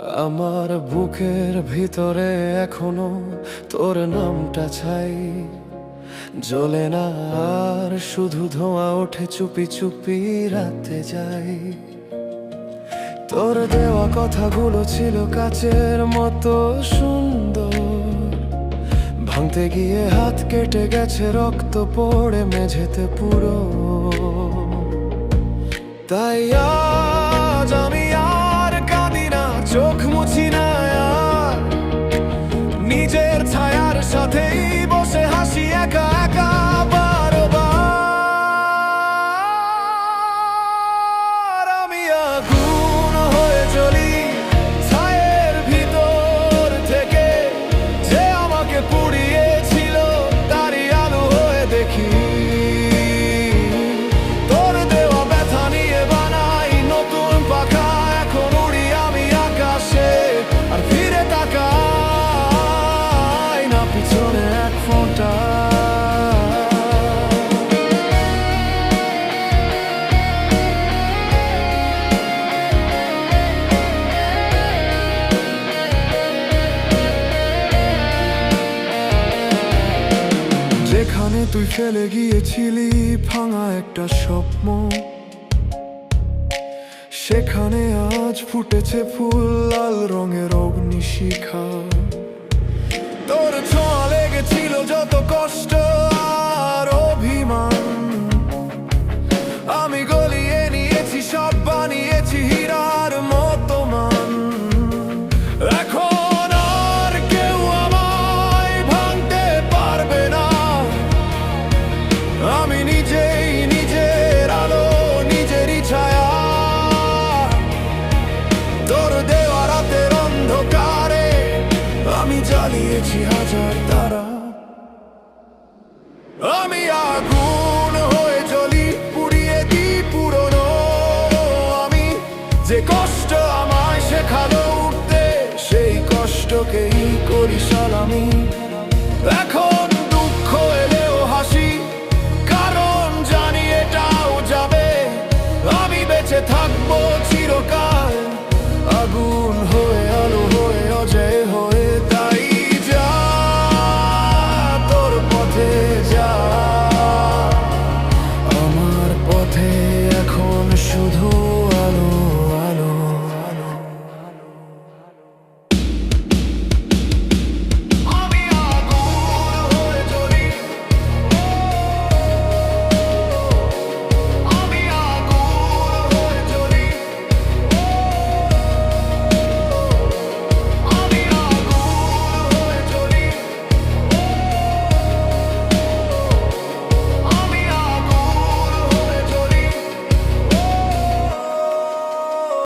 আমার বুকের ভিতরে এখনো তোর নামটা ছাই, জ্বলে না আর শুধু ধোঁয়া ওঠে চুপি চুপি রাতে যাই। তোর দেওয়া কথাগুলো ছিল কাচের মতো সুন্দর, ভাঙতে গিয়ে হাত কেটে গেছে, রক্ত পড়ে মেঝেতে পুরো। তাই আজ আমি আর কাঁদি না, চোখ মুছি না আর, নিজের ছায়ার সাথেই বসে হাসি একা একা বারবার। আমি আগুন হয়ে জ্বলি ছায়ের ভিতর থেকে, যে আমাকে পুড়িয়েছিল তারই আলো হয়ে দেখি। তোর দেওয়া ব্যথা নিয়ে বানাই নতুন পাখা, এখন উড়ি আমি আকাশে আর ফিরে তাকাই না পিছনে এক ফোঁটা। যেখানে তুই ফেলে গিয়েছিলি ভাঙা একটা স্বপ্ন, সেখানে আজ ফুটেছে ফুল, লাল রঙের অগ্নিশিখা। তোর ছোঁয়া লেগেছিল যত কষ্ট আর অভিমান, আমি গলিয়ে নিয়েছি সব, বানিয়েছি হীরার মতো মান। এখন আর কেউ আমায় ভাঙতে পারবে না, আমি নিজেই নিজের আলো, নিজেরই ছায়া। তোর দেওয়া রাতের অন্ধকারে আমি জ্বালিয়েছি হাজার তারা। আমি আগুন হয়ে জ্বলি, পুড়িয়ে দিই পুরনো আমি, যে কষ্ট আমায় শেখালো উঠতে, সেই কষ্টকেই করি সালামি।